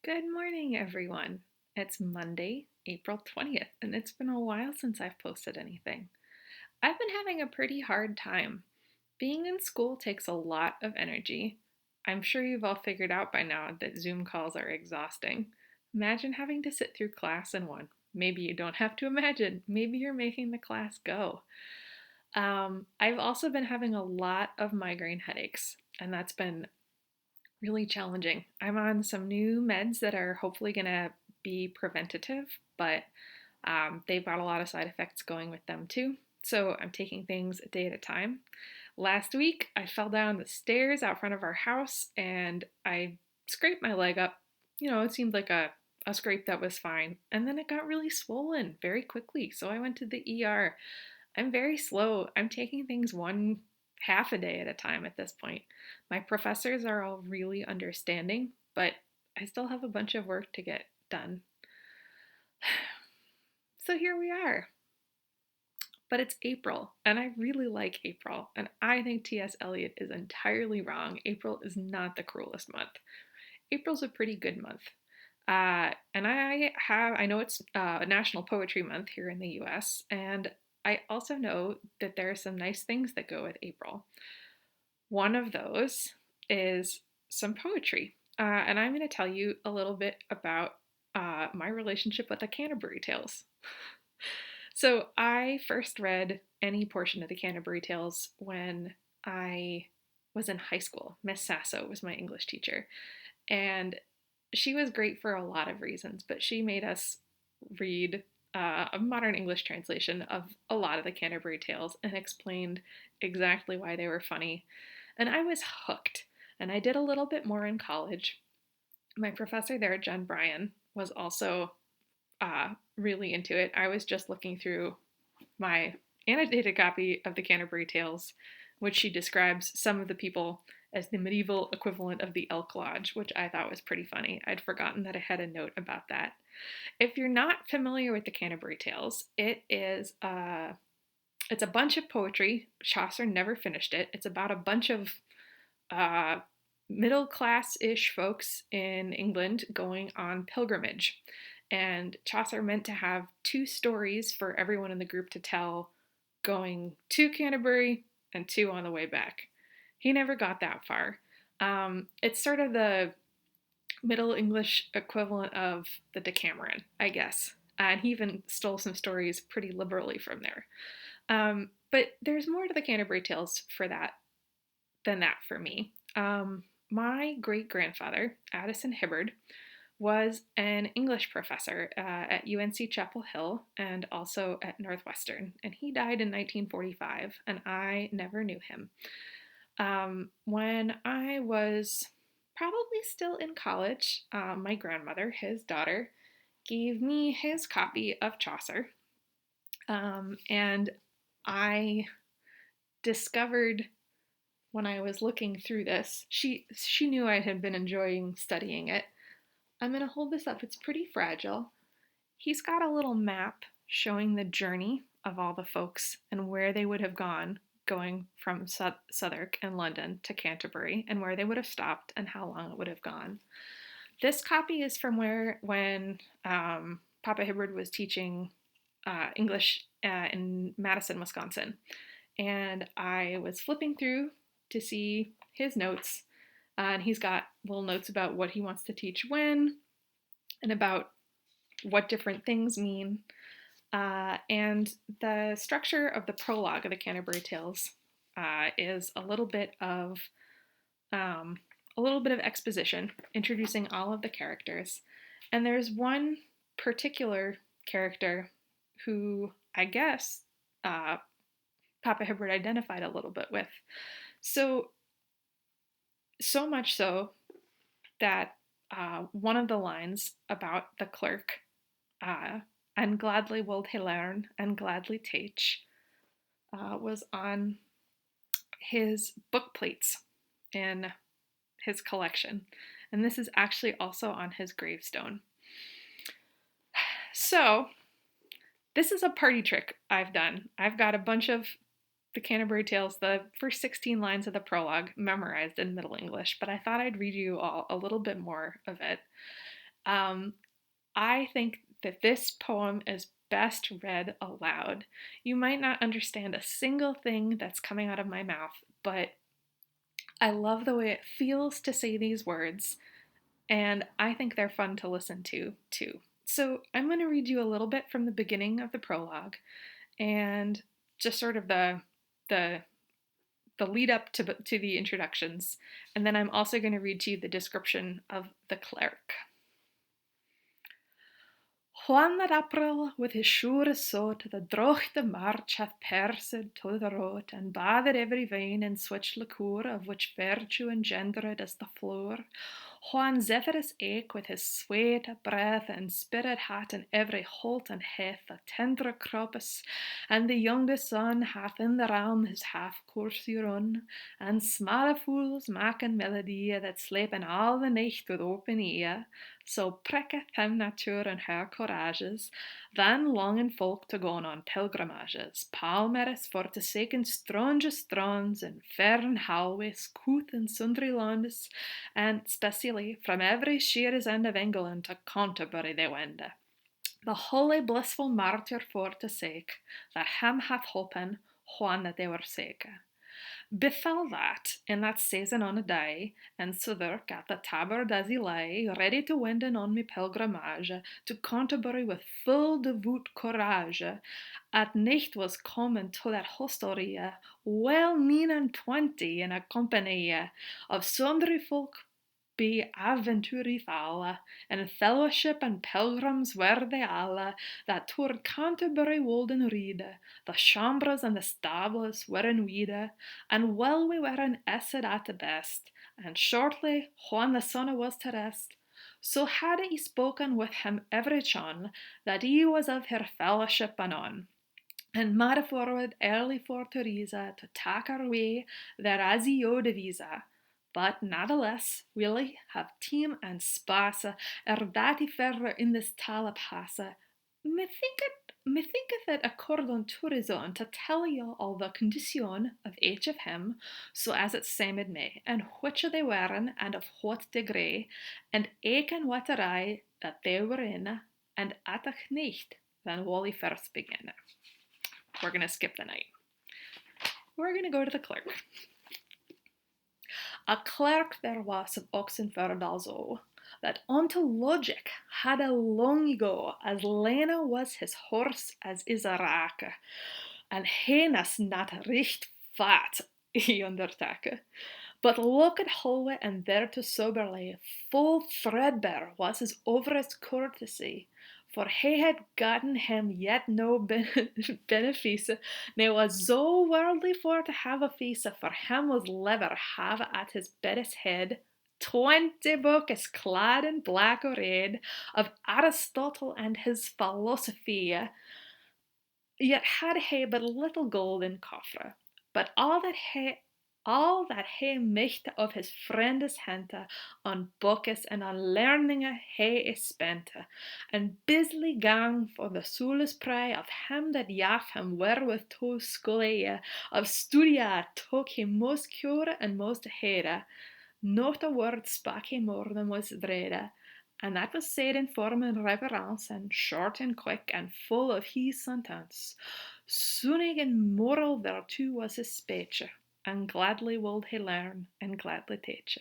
Good morning, everyone. It's Monday, April 20th, and it's been a while since I've posted anything. I've been having a pretty hard time. Being in school takes a lot of energy. I'm sure you've all figured out by now that Zoom calls are exhausting. Imagine having to sit through class in one. Maybe you don't have to imagine. Maybe you're making the class go. I've also been having a lot of migraine headaches, and that's been really challenging. I'm on some new meds that are hopefully going to be preventative, but they've got a lot of side effects going with them too. So I'm taking things a day at a time. Last week, I fell down the stairs out front of our house and I scraped my leg up. It seemed like a scrape that was fine. And then it got really swollen very quickly. So I went to the ER. I'm very slow. I'm taking things one half a day at a time at this point. My professors are all really understanding, but I still have a bunch of work to get done. So here we are. But it's April, and I really like April, and I think T.S. Eliot is entirely wrong. April is not the cruelest month. April's a pretty good month. And I know it's National Poetry Month here in the US, and I also know that there are some nice things that go with April. One of those is some poetry. And I'm going to tell you a little bit about my relationship with the Canterbury Tales. So I first read any portion of the Canterbury Tales when I was in high school. Miss Sasso was my English teacher. And she was great for a lot of reasons, but she made us read a modern English translation of a lot of the Canterbury Tales and explained exactly why they were funny. And I was hooked. And I did a little bit more in college. My professor there, Jen Bryan, was also really into it. I was just looking through my annotated copy of the Canterbury Tales, which she describes some of the people as the medieval equivalent of the Elk Lodge, which I thought was pretty funny. I'd forgotten that I had a note about that. If you're not familiar with the Canterbury Tales, it's a bunch of poetry. Chaucer never finished it. It's about a bunch of uh, middle class ish folks in England going on pilgrimage. And Chaucer meant to have two stories for everyone in the group to tell going to Canterbury and two on the way back. He never got that far. It's sort of the Middle English equivalent of the Decameron, I guess. And he even stole some stories pretty liberally from there. But there's more to the Canterbury Tales than that for me. My great grandfather, Addison Hibbard, was an English professor at UNC Chapel Hill and also at Northwestern. And he died in 1945, and I never knew him. When I was probably still in college, my grandmother, his daughter, gave me his copy of Chaucer. And I discovered when I was looking through this, she knew I had been enjoying studying it. I'm going to hold this up. It's pretty fragile. He's got a little map showing the journey of all the folks and where they would have gone going from Southwark and London to Canterbury and where they would have stopped and how long it would have gone. This copy is from when Papa Hibbard was teaching English in Madison, Wisconsin. And I was flipping through to see his notes, and he's got little notes about what he wants to teach when and about what different things mean. And the structure of the prologue of the Canterbury Tales is a little bit of exposition, introducing all of the characters. And there's one particular character who I guess Papa Hibbert identified a little bit with. So much so that one of the lines about the clerk, and gladly would he learn and gladly teach, was on his book plates in his collection. And this is actually also on his gravestone. So, this is a party trick I've done. I've got a bunch of the Canterbury Tales, the first 16 lines of the prologue, memorized in Middle English, but I thought I'd read you all a little bit more of it. Um, I think that this poem is best read aloud. You might not understand a single thing that's coming out of my mouth, but I love the way it feels to say these words, and I think they're fun to listen to too. So I'm going to read you a little bit from the beginning of the prologue and just sort of the the lead up to the introductions, and then I'm also going to read to you the description of the cleric. Juan that April with his sure sot the droch the march hath persed to the road, and bathed every vein in switch liqueur, of which virtue engendered is the floor. Juan Zephyrus eke with his sweet breath and spirit hat in every holt and heath a tender cropus, and the youngest son hath in the realm his half course run, and smalle fools maken melodie that slepen all the night with open ear. So pricketh him natuur and her courages, then longen folk to gaan on pilgrimages, palmeres for to seken strange strands and fern hallways, coot and sundry landes, and specially from every sheeres end of England to Canterbury they wende. The holy blissful martyr for to sake, that hem hath holpen, Juan that they were sake. Befell that, in that season on a day, and Southwark at the tabard as he lay, ready to wenden on me pilgrimage, to Canterbury with full devout courage, at nicht was comen to that hostelrie, well 29 in a company of sundry folk be aventuri falla, and fellowship and pilgrims were they alla, that toward Canterbury wolden riede, the chambres and the stables were in weede, and well we were in essed at the best, and shortly when the sun was to rest, so had he spoken with him every chon, that he was of her fellowship anon. And made forward early for Teresa to take her way there as he owed a visa. But natheless will he have time and space that he further in this tale passe. Methinketh it according to reason to tell you all the condition of each of him, so as it seemed me, and which they weren, and of what degree, and eke and what array that they were in, and at a nicht, then will he first begin. We're going to skip the night. We're going to go to the clerk. A clerk there was of Oxenford also, that unto logic had a long ago, as Lena was his horse as is a rake, and henas not recht fat he undertake. But look at Holwe and thereto soberly, full threadbare was his over his courtesy, for he had gotten him yet no benefice, ne was so worldly for to have a feast, for him was lever have at his bed's head 20 books clad in black or red, of Aristotle and his philosophy, yet had he but little gold in coffer, but all that he michte of his friendes hente, on bookes and on learninge he is spente, and busily gang for the soules prey of him that jaf him wherewith to scholie, of studia took he most cure and most hede, not a word spake he more than was drede, and that was said in form and reverence, and short and quick, and full of his sentence. Soonig and moral thereto was his speech, and gladly would he learn, and gladly teach.